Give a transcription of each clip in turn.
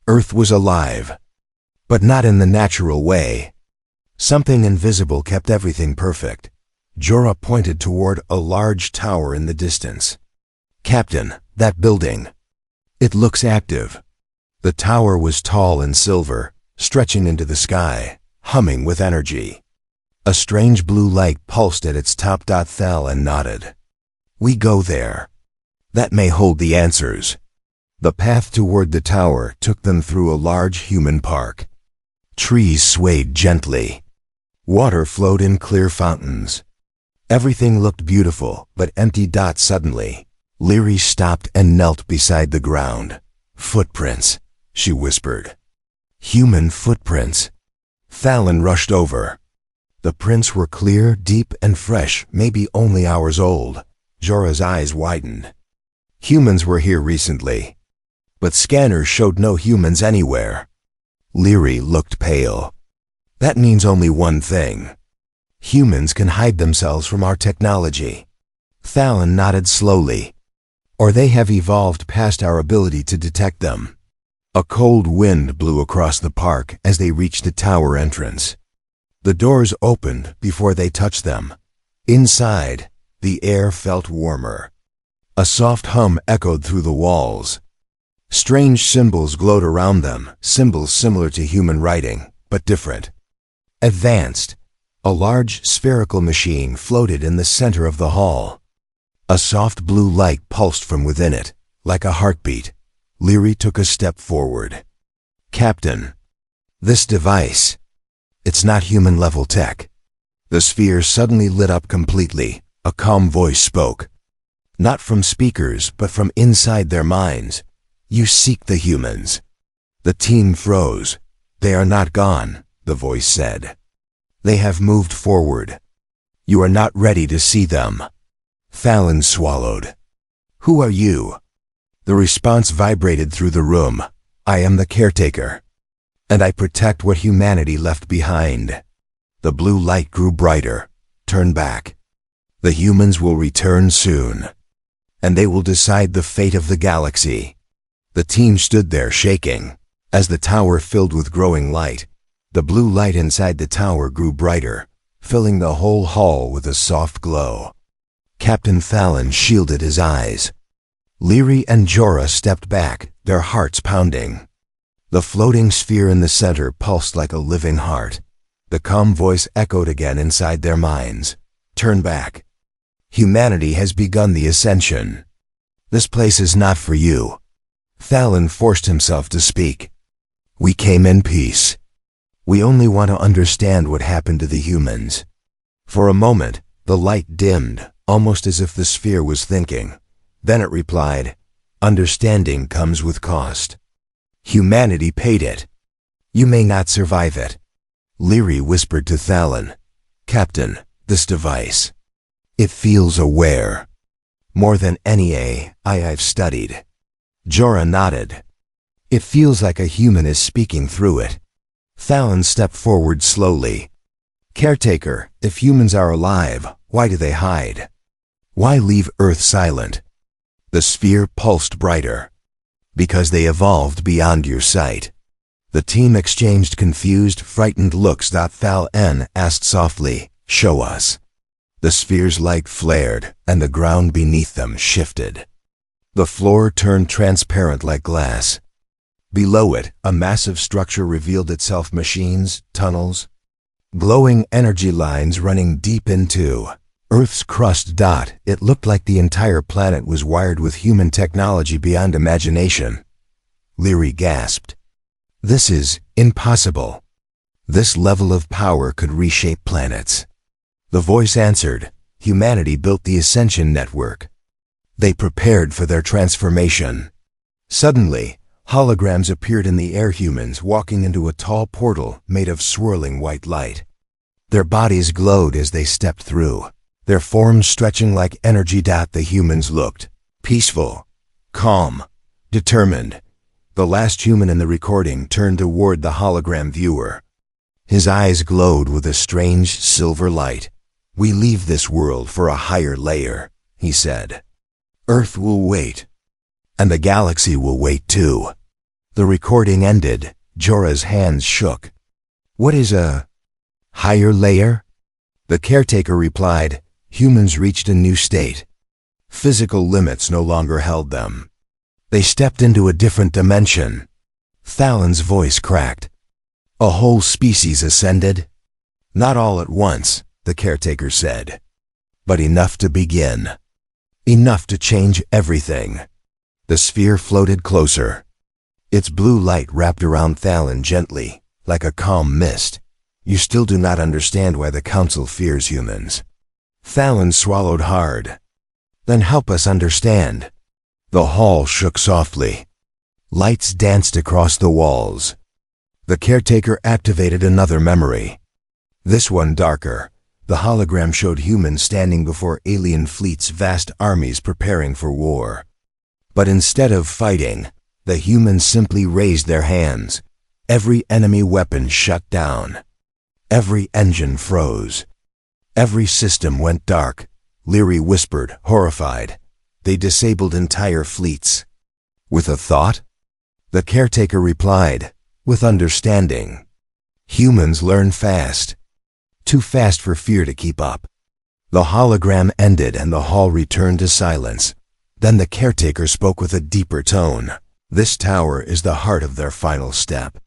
Earth was alive, but not in the natural way. Something invisible kept everything perfect. Jorah pointed toward a large tower in the distance. "Captain, that building. It looks active." The tower was tall and silver, stretching into the sky, humming with energy. A strange blue light pulsed at its top. Thalen nodded. "We go there. That may hold the answers." The path toward the tower took them through a large human park. Trees swayed gently. Water flowed in clear fountains. Everything looked beautiful, but empty. Suddenly, Lyri stopped and knelt beside the ground. "Footprints," she whispered. "Human footprints." Thalen rushed over. The prints were clear, deep, and fresh, maybe only hours old. Jorah's eyes widened. Humans were here recently, but scanners showed no humans anywhere. Lyri looked pale. "That means only one thing. Humans can hide themselves from our technology." Thalen nodded slowly. "Or they have evolved past our ability to detect them." A cold wind blew across the park as they reached the tower entrance. The doors opened before they touched them. Inside, the air felt warmer. A soft hum echoed through the walls. Strange symbols glowed around them, symbols similar to human writing, but different. Advanced, a large spherical machine floated in the center of the hall. A soft blue light pulsed from within it, like a heartbeat. Lyri took a step forward. "Captain, this device, it's not human-level tech." The sphere suddenly lit up completely. A calm voice spoke. Not from speakers, but from inside their minds. "You seek the humans." The team froze. "They are not gone," the voice said. "They have moved forward. You are not ready to see them." Thalen swallowed. "Who are you?" The response vibrated through the room. "I am the caretaker, and I protect what humanity left behind." The blue light grew brighter. "Turn back. The humans will return soon, and they will decide the fate of the galaxy." The team stood there shaking. As the tower filled with growing light, the blue light inside the tower grew brighter, filling the whole hall with a soft glow. Captain Thalen shielded his eyes. Lyri and Jorah stepped back, their hearts pounding. The floating sphere in the center pulsed like a living heart. The calm voice echoed again inside their minds. "Turn back. Humanity has begun the ascension. This place is not for you." Thalen forced himself to speak. "We came in peace. We only want to understand what happened to the humans." For a moment, the light dimmed, almost as if the sphere was thinking. Then it replied, "Understanding comes with cost. Humanity paid it. You may not survive it." Lyri whispered to Thalen, "Captain, this device, it feels aware. More than any AI I've studied." Jorah nodded. "It feels like a human is speaking through it." Thalen stepped forward slowly. "Caretaker, if humans are alive, why do they hide? Why leave Earth silent?" The sphere pulsed brighter. "Because they evolved beyond your sight." The team exchanged confused, frightened looks. Thalen asked softly, "Show us." The sphere's light flared, and the ground beneath them shifted. The floor turned transparent like glass. Below it, a massive structure revealed itself, machines, tunnels, glowing energy lines running deep into Earth's crust. It looked like the entire planet was wired with human technology beyond imagination. Lyri gasped. "This is impossible. This level of power could reshape planets." The voice answered, "Humanity built the Ascension Network. They prepared for their transformation." Suddenly, holograms appeared in the air, humans walking into a tall portal made of swirling white light. Their bodies glowed as they stepped through, their forms stretching like energy. The humans looked peaceful, calm, determined. The last human in the recording turned toward the hologram viewer. His eyes glowed with a strange silver light. "We leave this world for a higher layer," he said. "Earth will wait, and the galaxy will wait too." The recording ended. Jorah's hands shook. What is a higher layer? The caretaker replied, humans reached a new state. Physical limits no longer held them. They stepped into a different dimension. Thalin's voice cracked. A whole species ascended? Not all at once, the caretaker said, but enough to begin. Enough to change everything. The sphere floated closer. Its blue light wrapped around Thalin gently, like a calm mist. You still do not understand why the Council fears humans. Thalin swallowed hard. Then help us understand. The hall shook softly. Lights danced across the walls. The caretaker activated another memory. This one darker. The hologram showed humans standing before alien fleets, vast armies preparing for war. But instead of fighting, the humans simply raised their hands. Every enemy weapon shut down. Every engine froze. Every system went dark. Leary whispered, horrified. They disabled entire fleets. With a thought? The caretaker replied, with understanding. Humans learn fast. Too fast for fear to keep up. The hologram ended and the hall returned to silence. Then the caretaker spoke with a deeper tone. This tower is the heart of their final step.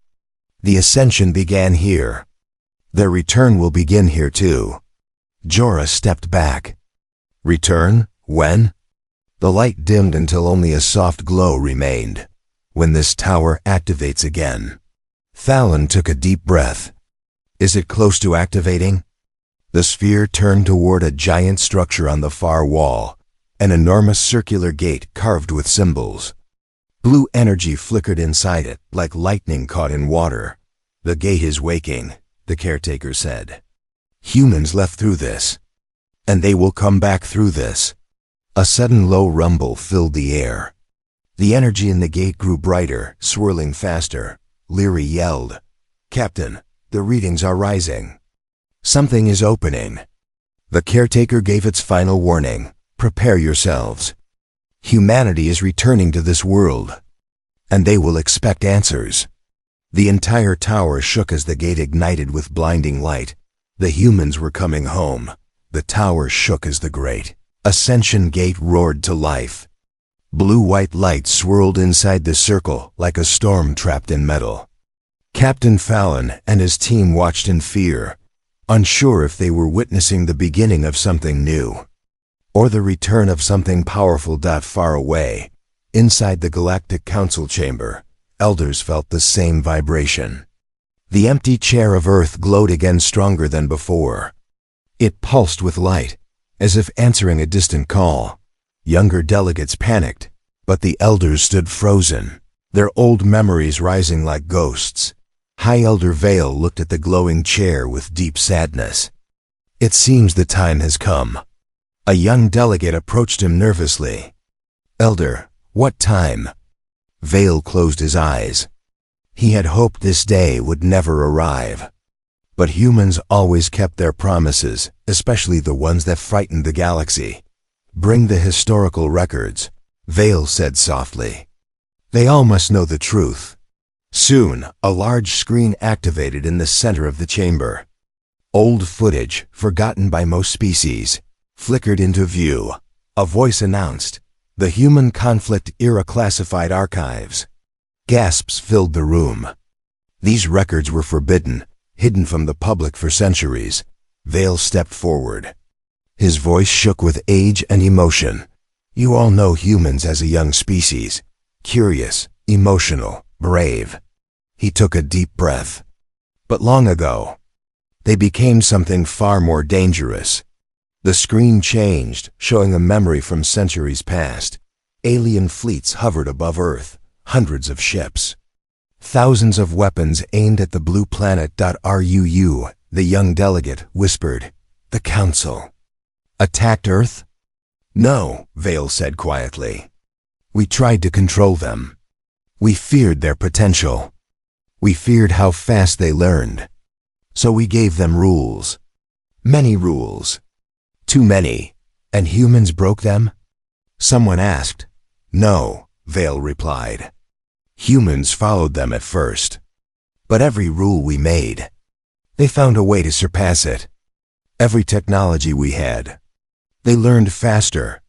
The ascension began here. Their return will begin here too. Jorah stepped back. Return? When? The light dimmed until only a soft glow remained. When this tower activates again. Thalin took a deep breath. Is it close to activating? The sphere turned toward a giant structure on the far wall, an enormous circular gate carved with symbols. Blue energy flickered inside it, like lightning caught in water. The gate is waking, the caretaker said. Humans left through this, and they will come back through this. A sudden low rumble filled the air. The energy in the gate grew brighter, swirling faster. Leary yelled, Captain, the readings are rising. Something is opening. The caretaker gave its final warning. Prepare yourselves. Humanity is returning to this world, and they will expect answers. The entire tower shook as the gate ignited with blinding light. The humans were coming home. The tower shook as the great Ascension Gate roared to life. Blue-white light swirled inside the circle like a storm trapped in metal. Captain Fallon and his team watched in fear, unsure if they were witnessing the beginning of something new, or the return of something powerful. Far away, inside the Galactic Council chamber, elders felt the same vibration. The empty chair of Earth glowed again, stronger than before. It pulsed with light, as if answering a distant call. Younger delegates panicked, but the elders stood frozen, their old memories rising like ghosts. High Elder Vale looked at the glowing chair with deep sadness. It seems the time has come. A young delegate approached him nervously. Elder, what time? Vale closed his eyes. He had hoped this day would never arrive. But humans always kept their promises, especially the ones that frightened the galaxy. Bring the historical records, Vale said softly. They all must know the truth. Soon, a large screen activated in the center of the chamber. Old footage, forgotten by most species, flickered into view. A voice announced, "The Human Conflict Era Classified Archives." Gasps filled the room. These records were forbidden, hidden from the public for centuries. Vale stepped forward. His voice shook with age and emotion. You all know humans as a young species. Curious, emotional, brave. He took a deep breath. But long ago, they became something far more dangerous. The screen changed, showing a memory from centuries past. Alien fleets hovered above Earth, hundreds of ships. Thousands of weapons aimed at the blue planet. RUU, the young delegate whispered. The Council attacked Earth? No, Vale said quietly. We tried to control them. We feared their potential. We feared how fast they learned. So we gave them rules. Many rules. Too many. And humans broke them? Someone asked. No, Vale replied. Humans followed them at first. But every rule we made, they found a way to surpass it. Every technology we had, they learned faster.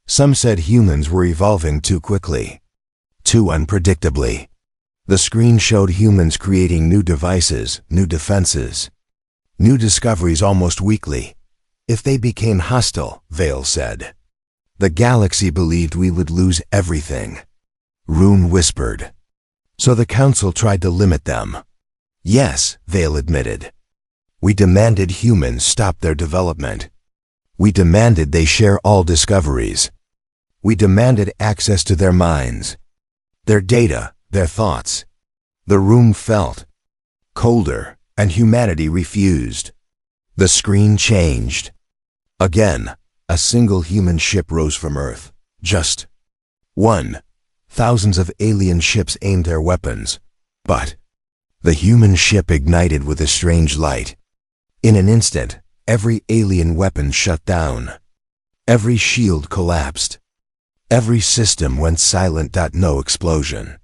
Some said humans were evolving too quickly, too unpredictably. The screen showed humans creating new devices, new defenses, new discoveries almost weekly. If they became hostile, Vale said, the galaxy believed we would lose everything. Rune whispered. So the council tried to limit them. Yes, Vale admitted. We demanded humans stop their development. We demanded they share all discoveries. We demanded access to their minds, their data, their thoughts. The room felt colder, and humanity refused. The screen changed. Again, a single human ship rose from Earth. Just one. Thousands of alien ships aimed their weapons. But the human ship ignited with a strange light. In an instant, every alien weapon shut down. Every shield collapsed. Every system went silent. No explosion.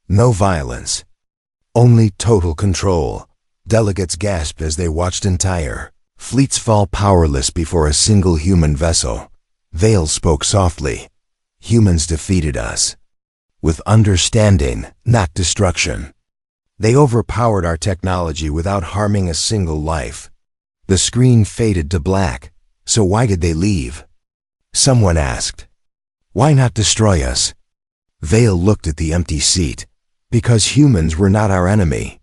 No violence. Only total control. Delegates gasped as they watched entire fleets fall powerless before a single human vessel. Vale spoke softly. Humans defeated us. With understanding, not destruction. They overpowered our technology without harming a single life. The screen faded to black. So why did they leave? Someone asked. Why not destroy us? Vale looked at the empty seat. Because humans were not our enemy.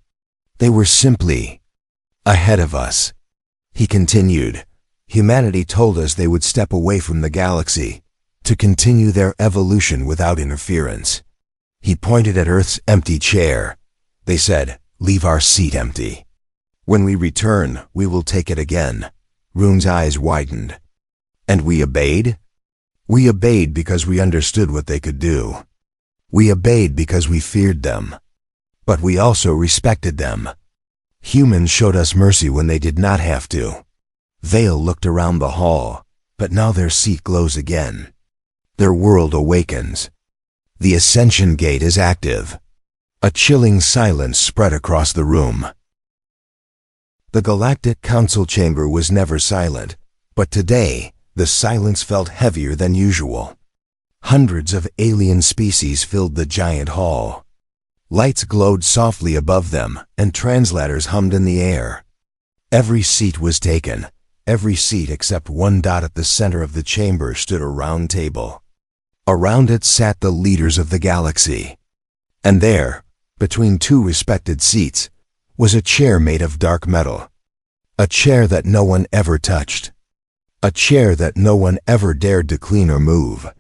They were simply ahead of us. He continued. Humanity told us they would step away from the galaxy to continue their evolution without interference. He pointed at Earth's empty chair. They said, leave our seat empty. When we return, we will take it again. Rune's eyes widened. And we obeyed? We obeyed because we understood what they could do. We obeyed because we feared them. But we also respected them. Humans showed us mercy when they did not have to. Vale looked around the hall, but now their seat glows again. Their world awakens. The ascension gate is active. A chilling silence spread across the room. The Galactic Council chamber was never silent, but today, the silence felt heavier than usual. Hundreds of alien species filled the giant hall. Lights glowed softly above them, and translators hummed in the air. Every seat was taken. Every seat except one. At the center of the chamber stood a round table. Around it sat the leaders of the galaxy. And there, between two respected seats, was a chair made of dark metal. A chair that no one ever touched. A chair that no one ever dared to clean or move.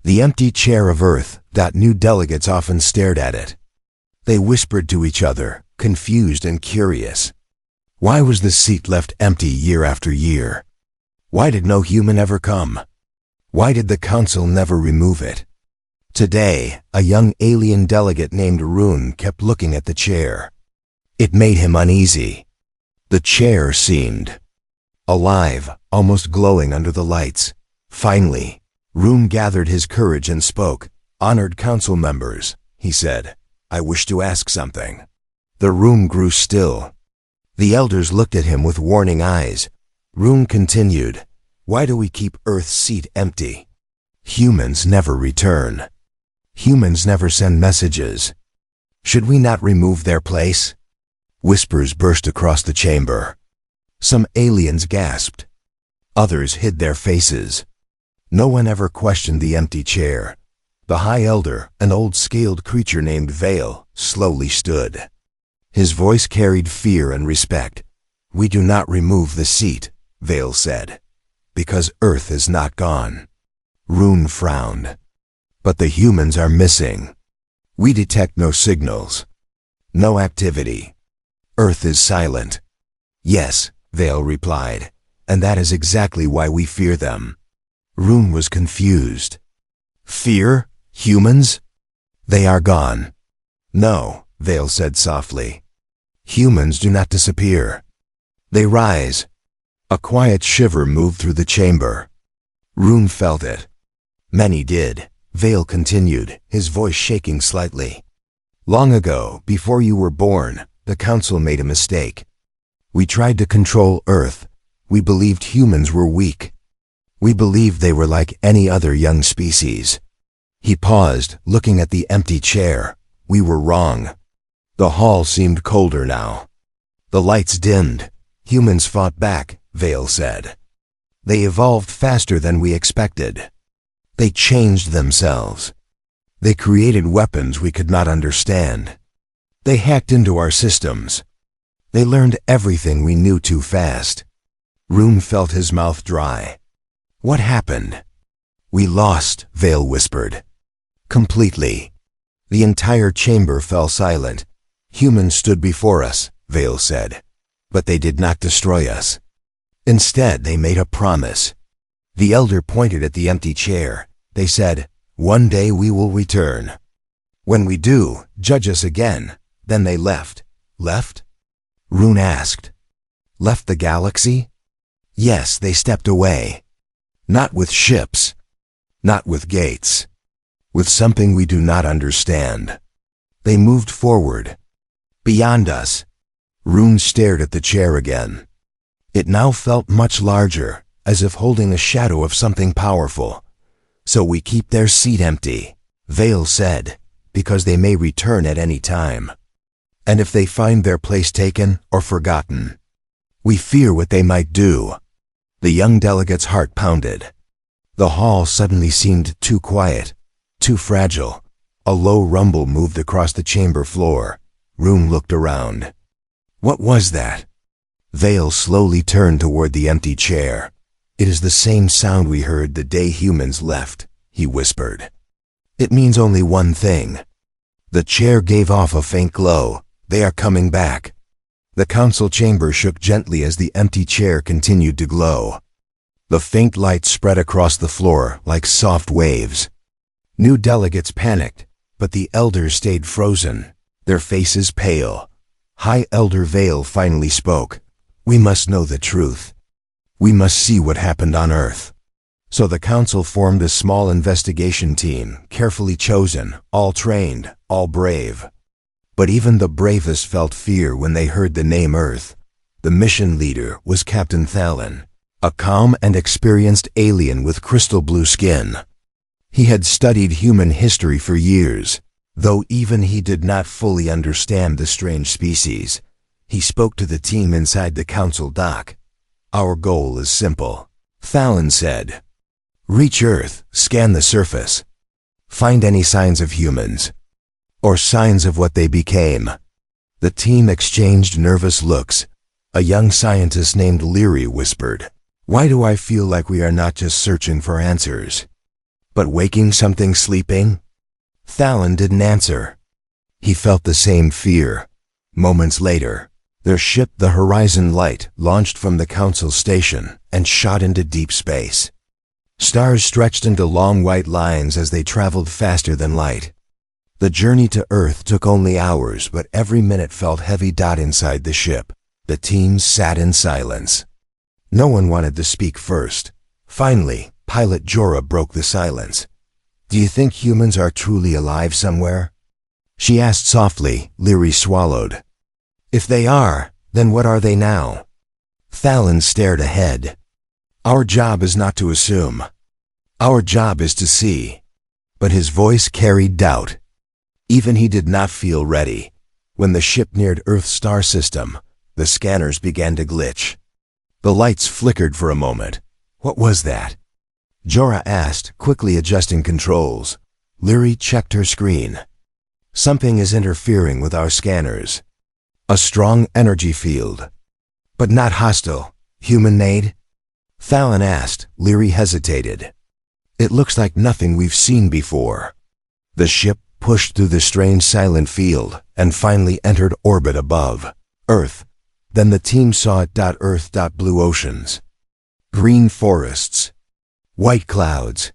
The empty chair of Earth. New delegates often stared at it. They whispered to each other, confused and curious. Why was the seat left empty year after year? Why did no human ever come? Why did the council never remove it? Today, a young alien delegate named Rune kept looking at the chair. It made him uneasy. The chair seemed alive, almost glowing under the lights. Finally, Rune gathered his courage and spoke. Honored council members, he said, I wish to ask something. The room grew still. The elders looked at him with warning eyes. Rune continued, why do we keep Earth's seat empty? Humans never return. Humans never send messages. Should we not remove their place? Whispers burst across the chamber. Some aliens gasped. Others hid their faces. No one ever questioned the empty chair. The High Elder, an old scaled creature named Vale, slowly stood. His voice carried fear and respect. We do not remove the seat, Vale said, because Earth is not gone. Rune frowned. But the humans are missing. We detect no signals. No activity. Earth is silent. Yes, Vale replied, and that is exactly why we fear them. Rune was confused. Fear? Humans? They are gone. No, Vale said softly. Humans do not disappear. They rise. A quiet shiver moved through the chamber. Rune felt it. Many did. Vale continued, his voice shaking slightly. Long ago, before you were born, the Council made a mistake. We tried to control Earth. We believed humans were weak. We believed they were like any other young species. He paused, looking at the empty chair. We were wrong. The hall seemed colder now. The lights dimmed. Humans fought back, Vale said. They evolved faster than we expected. They changed themselves. They created weapons we could not understand. They hacked into our systems. They learned everything we knew too fast. Rune felt his mouth dry. What happened? We lost, Vale whispered. Completely. The entire chamber fell silent. Humans stood before us, Vale said. But they did not destroy us. Instead, they made a promise. The elder pointed at the empty chair. They said, "One day we will return. When we do, judge us again." Then they left. Left? Rune asked. Left the galaxy? Yes, they stepped away. Not with ships. Not with gates. With something we do not understand. They moved forward. Beyond us. Rune stared at the chair again. It now felt much larger, as if holding a shadow of something powerful. So we keep their seat empty, Vale said, because they may return at any time. And if they find their place taken or forgotten, we fear what they might do. The young delegate's heart pounded. The hall suddenly seemed too quiet, too fragile. A low rumble moved across the chamber floor. Rune looked around. What was that? Vale slowly turned toward the empty chair. It is the same sound we heard the day humans left, he whispered. It means only one thing. The chair gave off a faint glow. They are coming back. The council chamber shook gently as the empty chair continued to glow. The faint light spread across the floor like soft waves. New delegates panicked, but the elders stayed frozen, their faces pale. High Elder Vale finally spoke. We must know the truth. We must see what happened on Earth. So the council formed a small investigation team, carefully chosen, all trained, all brave. But even the bravest felt fear when they heard the name Earth. The mission leader was Captain Thalen, a calm and experienced alien with crystal blue skin. He had studied human history for years, though even he did not fully understand the strange species. He spoke to the team inside the council dock. Our goal is simple, Thalen said. Reach Earth, scan the surface. Find any signs of humans, or signs of what they became. The team exchanged nervous looks. A young scientist named Leary whispered, Why do I feel like we are not just searching for answers, but waking something sleeping? Thalen didn't answer. He felt the same fear. Moments later, their ship, the Horizon Light, launched from the council station and shot into deep space. Stars stretched into long white lines as they traveled faster than light. The journey to Earth took only hours, but every minute felt heavy. Inside the ship, the team sat in silence. No one wanted to speak first. Finally, Pilot Jorah broke the silence. Do you think humans are truly alive somewhere? She asked softly. Leary swallowed. If they are, then what are they now? Thalen stared ahead. Our job is not to assume. Our job is to see. But his voice carried doubt. Even he did not feel ready. When the ship neared Earth's star system, the scanners began to glitch. The lights flickered for a moment. What was that? Jorah asked, quickly adjusting controls. Leary checked her screen. Something is interfering with our scanners. A strong energy field. But not hostile. Human-made? Thalen asked. Leary hesitated. It looks like nothing we've seen before. The ship pushed through the strange silent field and finally entered orbit above Earth. Then the team saw it. Earth. Blue oceans. Green forests. White clouds.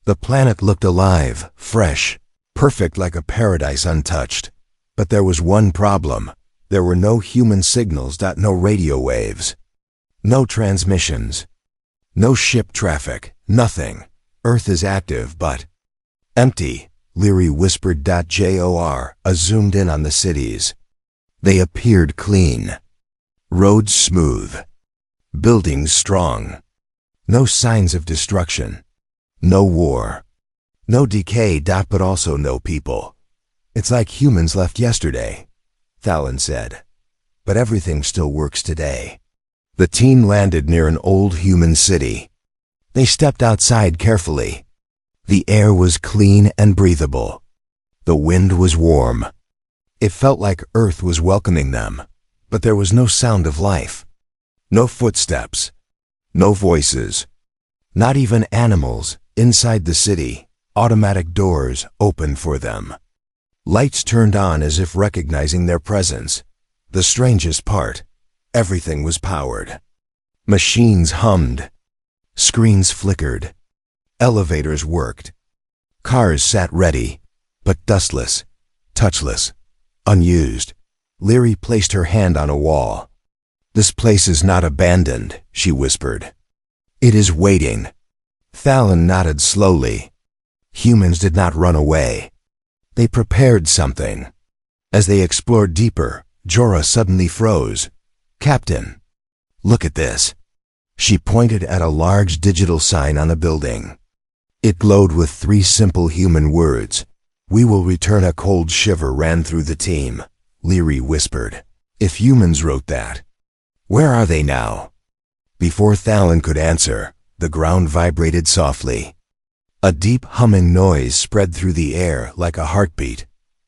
The planet looked alive, fresh, perfect, like a paradise untouched. But there was one problem. There were no human signals. No radio waves. No transmissions. No ship traffic. Nothing. Earth is active, but empty. Leary whispered. Jor zoomed in on the cities. They appeared clean. Roads smooth. Buildings strong. No signs of destruction. No war. No decay. But also no people. It's like humans left yesterday, Thalon said. But everything still works today. The team landed near an old human city. They stepped outside carefully. The air was clean and breathable. The wind was warm. It felt like Earth was welcoming them, but there was no sound of life. No footsteps. No voices. Not even animals. Inside the city, automatic doors opened for them. Lights turned on as if recognizing their presence. The strangest part, everything was powered. Machines hummed. Screens flickered. Elevators worked. Cars sat ready, but dustless, touchless, unused. Leary placed her hand on a wall. "This place is not abandoned," she whispered. "It is waiting." Thalon nodded slowly. Humans did not run away. They prepared something. As they explored deeper, Jorah suddenly froze. "Captain, look at this." She pointed at a large digital sign on a building. It glowed with 3 simple human words. "We will return." A cold shiver ran through the team. Leary whispered, "If humans wrote that, where are they now?" Before Thalon could answer, the ground vibrated softly. A deep humming noise spread through the air like a heartbeat.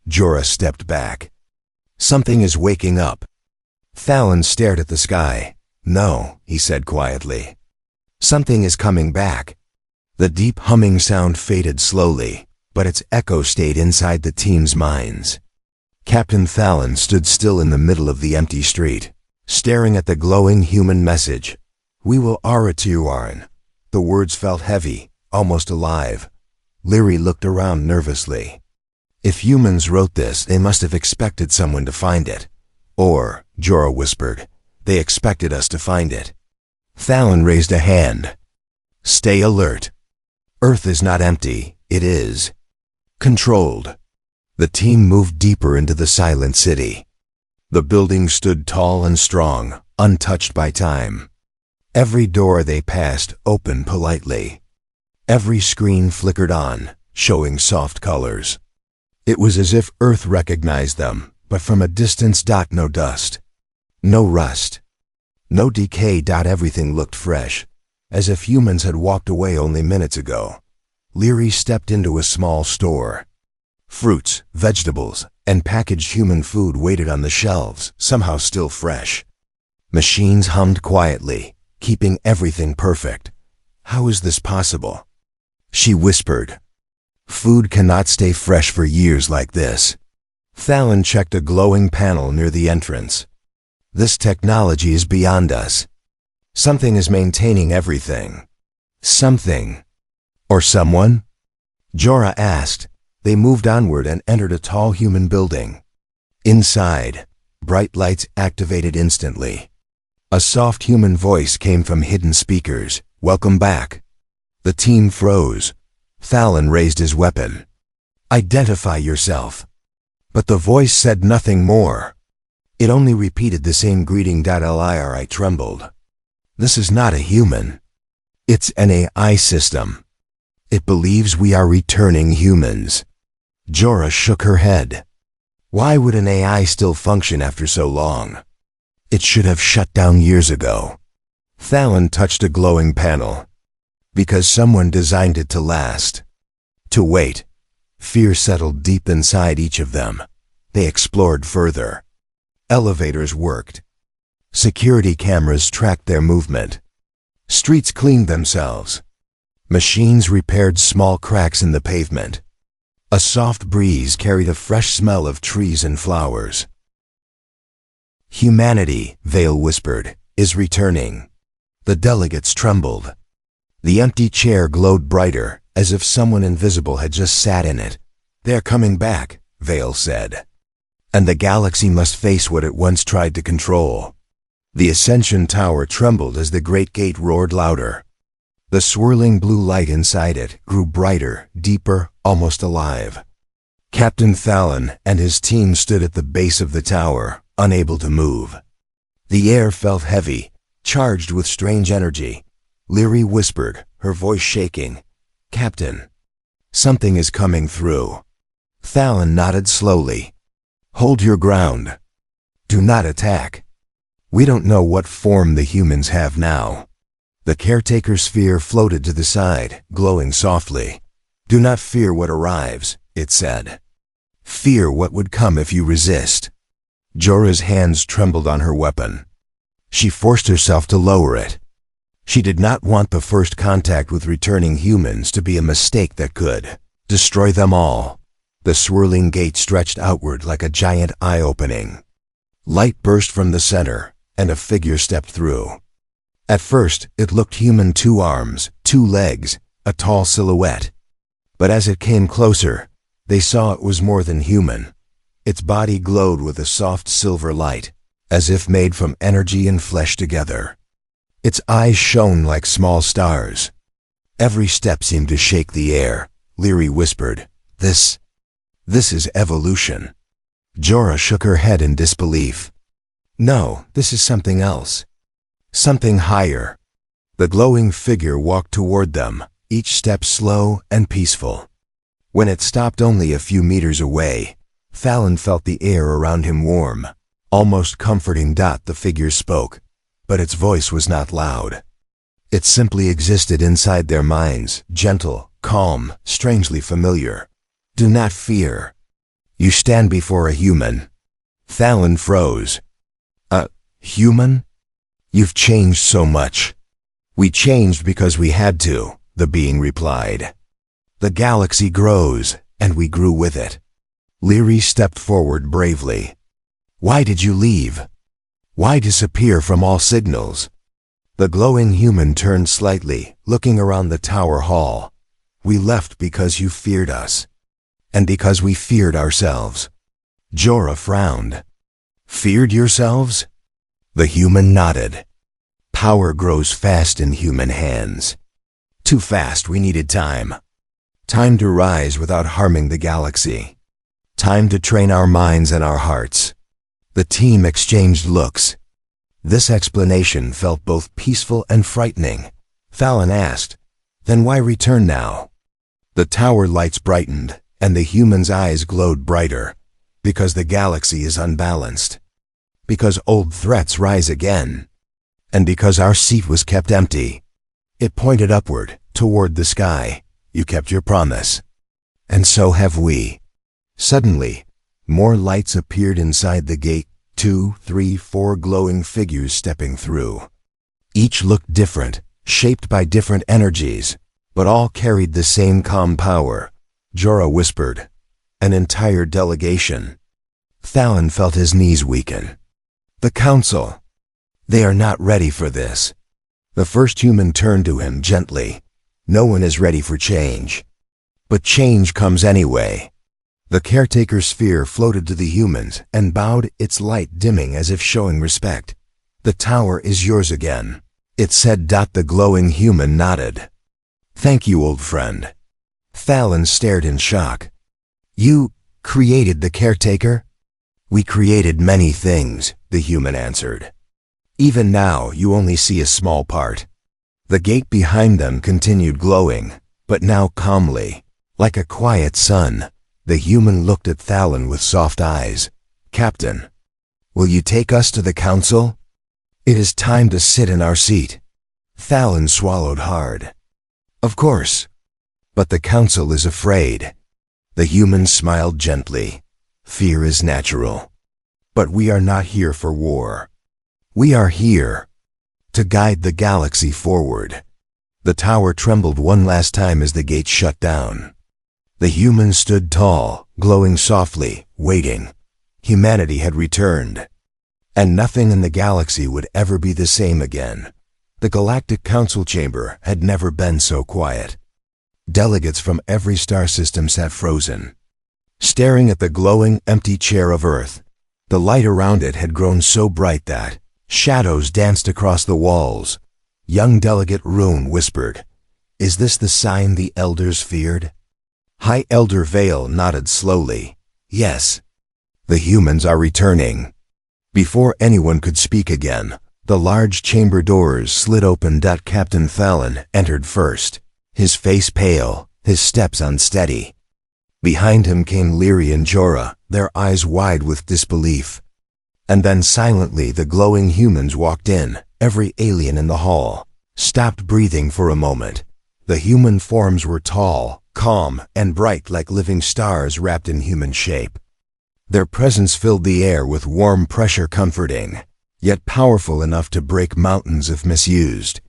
Jorah stepped back. "Something is waking up." Thalon stared at the sky. "No," he said quietly. "Something is coming back." The deep humming sound faded slowly, but its echo stayed inside the team's minds. Captain Thalon stood still in the middle of the empty street, staring at the glowing human message. "We will return." The words felt heavy, almost alive. Leary looked around nervously. If humans wrote this, they must have expected someone to find it. Or, Jorah whispered, they expected us to find it. Thalon raised a hand. "Stay alert. Earth is not empty, it is controlled." The team moved deeper into the silent city. The building stood tall and strong, untouched by time. Every door they passed opened politely. Every screen flickered on, showing soft colors. It was as if Earth recognized them, but from a distance. No dust. No rust. No decay. Everything looked fresh, as if humans had walked away only minutes ago. Leary stepped into a small store. Fruits, vegetables, and packaged human food waited on the shelves, somehow still fresh. Machines hummed quietly, keeping everything perfect. "How is this possible?" she whispered. "Food cannot stay fresh for years like this." Thalon checked a glowing panel near the entrance. "This technology is beyond us. Something is maintaining everything." "Something. Or someone?" Jorah asked. They moved onward and entered a tall human building. Inside, bright lights activated instantly. A soft human voice came from hidden speakers. "Welcome back." The team froze. Thalon raised his weapon. "Identify yourself." But the voice said nothing more. It only repeated the same greeting. Leary trembled. "This is not a human. It's an AI system. It believes we are returning humans." Jorah shook her head. Why would an AI still function after so long? It should have shut down years ago. Thalon touched a glowing panel. Because someone designed it to last. To wait. Fear settled deep inside each of them. They explored further. Elevators worked. Security cameras tracked their movement. Streets cleaned themselves. Machines repaired small cracks in the pavement. A soft breeze carried a fresh smell of trees and flowers. "Humanity," Vale whispered, "is returning." The delegates trembled. The empty chair glowed brighter, as if someone invisible had just sat in it. "They're coming back," Vale said. "And the galaxy must face what it once tried to control." The Ascension Tower trembled as the great gate roared louder. The swirling blue light inside it grew brighter, deeper, almost alive. Captain Thallon and his team stood at the base of the tower, unable to move. The air felt heavy, charged with strange energy. Leary whispered, her voice shaking, "Captain, something is coming through." Thallon nodded slowly. "Hold your ground. Do not attack. We don't know what form the humans have now." The caretaker sphere floated to the side, glowing softly. "Do not fear what arrives," it said. "Fear what would come if you resist." Jorah's hands trembled on her weapon. She forced herself to lower it. She did not want the first contact with returning humans to be a mistake that could destroy them all. The swirling gate stretched outward like a giant eye-opening. Light burst from the center, and a figure stepped through. At first, it looked human: 2 arms, 2 legs, a tall silhouette. But as it came closer, they saw it was more than human. Its body glowed with a soft silver light, as if made from energy and flesh together. Its eyes shone like small stars. Every step seemed to shake the air. Leary whispered, This is evolution." Jorah shook her head in disbelief. "No, this is something else. Something higher." The glowing figure walked toward them, each step slow and peaceful. When it stopped only a few meters away, Thallon felt the air around him warm, almost comforting. The figure spoke, but its voice was not loud. It simply existed inside their minds, gentle, calm, strangely familiar. "Do not fear. You stand before a human." Thallon froze. "A human? You've changed so much." "We changed because we had to," the being replied. "The galaxy grows, and we grew with it." Leary stepped forward bravely. "Why did you leave? Why disappear from all signals?" The glowing human turned slightly, looking around the tower hall. "We left because you feared us, and because we feared ourselves." Jorah frowned. "Feared yourselves?" The human nodded. "Power grows fast in human hands. Too fast. We needed time. Time to rise without harming the galaxy. Time to train our minds and our hearts." The team exchanged looks. This explanation felt both peaceful and frightening. Thallon asked, "Then why return now?" The tower lights brightened, and the human's eyes glowed brighter. "Because the galaxy is unbalanced. Because old threats rise again. And because our seat was kept empty." It pointed upward, toward the sky. "You kept your promise. And so have we." Suddenly, more lights appeared inside the gate. 2, 3, 4 glowing figures stepping through. Each looked different, shaped by different energies, but all carried the same calm power. Jorah whispered, "An entire delegation." Thallon felt his knees weaken. "The council. They are not ready for this." The first human turned to him gently. "No one is ready for change. But change comes anyway." The caretaker sphere floated to the humans and bowed, its light dimming as if showing respect. "The tower is yours again," it said. The glowing human nodded. "Thank you, old friend." Thallon stared in shock. "You created the caretaker?" "We created many things," the human answered. "Even now, you only see a small part." The gate behind them continued glowing, but now calmly, like a quiet sun. The human looked at Thallon with soft eyes. "Captain, will you take us to the council? It is time to sit in our seat." Thallon swallowed hard. "Of course. But the council is afraid." The human smiled gently. "Fear is natural. But we are not here for war. We are here to guide the galaxy forward." The tower trembled one last time as the gate shut down. The human stood tall, glowing softly, waiting. Humanity had returned, and nothing in the galaxy would ever be the same again. The Galactic Council chamber had never been so quiet. Delegates from every star system sat frozen, staring at the glowing, empty chair of Earth. The light around it had grown so bright that shadows danced across the walls. Young Delegate Rune whispered, "Is this the sign the elders feared?" High Elder Vale nodded slowly. Yes. The humans are returning. Before anyone could speak again, the large chamber doors slid open. Captain Fallon entered first, his face pale, his steps unsteady. Behind him came Leary and Jorah, their eyes wide with disbelief. And then silently the glowing humans walked in. Every alien in the hall stopped breathing for a moment. The human forms were tall, calm, and bright like living stars wrapped in human shape. Their presence filled the air with warm pressure, comforting, yet powerful enough to break mountains if misused.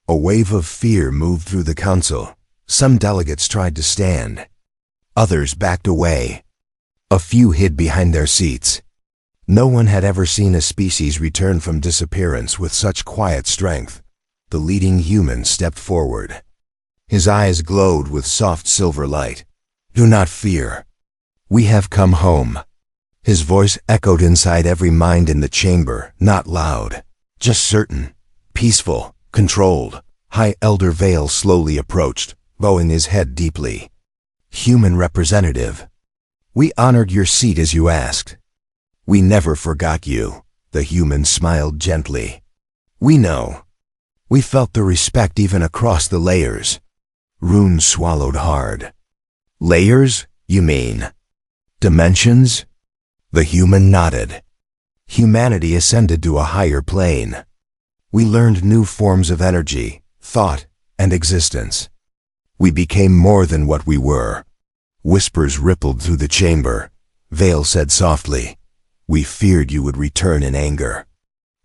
A wave of fear moved through the council. Some delegates tried to stand. Others backed away. A few hid behind their seats. No one had ever seen a species return from disappearance with such quiet strength. The leading human stepped forward. His eyes glowed with soft silver light. "Do not fear. We have come home." His voice echoed inside every mind in the chamber, not loud, just certain, peaceful, controlled. High Elder Vale slowly approached, bowing his head deeply. "Human representative, we honored your seat as you asked. We never forgot you." The human smiled gently. "We know. We felt the respect even across the layers." Rune swallowed hard. "Layers, you mean? Dimensions?" The human nodded. "Humanity ascended to a higher plane. We learned new forms of energy, thought, and existence. We became more than what we were." Whispers rippled through the chamber. Vale said softly, "We feared you would return in anger."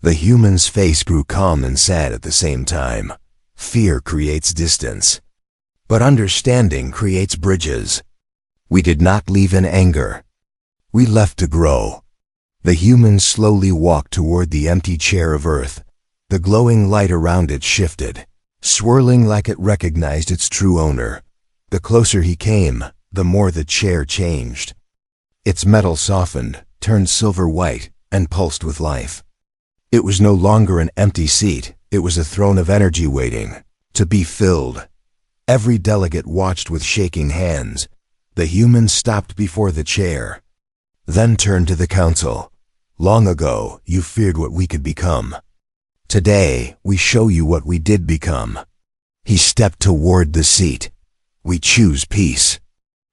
The human's face grew calm and sad at the same time. Fear creates distance, but understanding creates bridges. We did not leave in anger. We left to grow. The human slowly walked toward the empty chair of Earth. The glowing light around it shifted, swirling like it recognized its true owner. The closer he came, the more the chair changed. Its metal softened, turned silver white, and pulsed with life. It was no longer an empty seat. It was a throne of energy waiting to be filled. Every delegate watched with shaking hands. The human stopped before the chair, then turned to the council. "Long ago, you feared what we could become. Today, we show you what we did become." He stepped toward the seat. "We choose peace."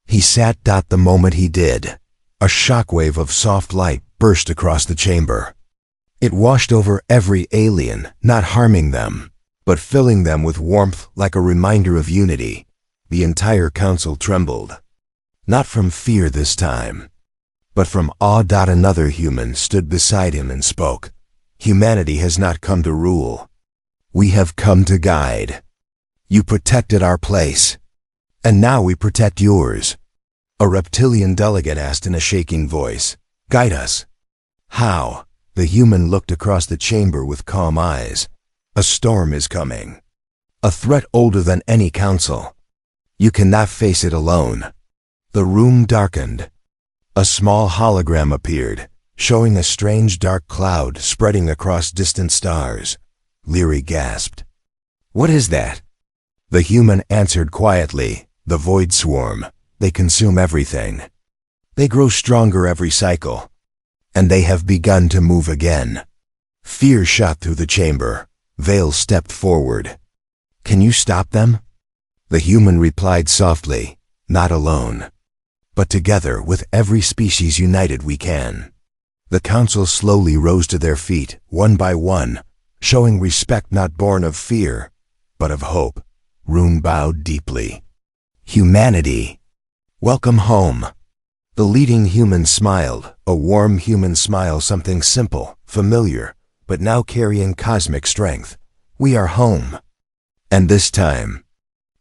He sat. The moment he did, a shockwave of soft light burst across the chamber. It washed over every alien, not harming them, but filling them with warmth like a reminder of unity. The entire council trembled. Not from fear this time, but from awe. Another human stood beside him and spoke. "Humanity has not come to rule. We have come to guide. You protected our place, and now we protect yours." A reptilian delegate asked in a shaking voice, "Guide us." "How?" The human looked across the chamber with calm eyes. "A storm is coming. A threat older than any council. You cannot face it alone." The room darkened. A small hologram appeared, showing a strange dark cloud spreading across distant stars. Leary gasped. "What is that?" The human answered quietly, "The Void Swarm. They consume everything. They grow stronger every cycle, and they have begun to move again." Fear shot through the chamber. Vale stepped forward. "Can you stop them?" The human replied softly, "Not alone, but together with every species united we can." The council slowly rose to their feet, one by one, showing respect not born of fear, but of hope. Rune bowed deeply. "Humanity, welcome home." The leading human smiled, a warm human smile, something simple, familiar, but now carrying cosmic strength. "We are home. And this time,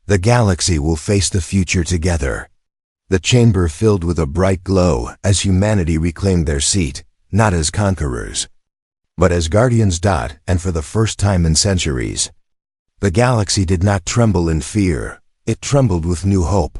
the galaxy will face the future together." The chamber filled with a bright glow as humanity reclaimed their seat, not as conquerors, but as guardians. And for the first time in centuries, the galaxy did not tremble in fear. It trembled with new hope.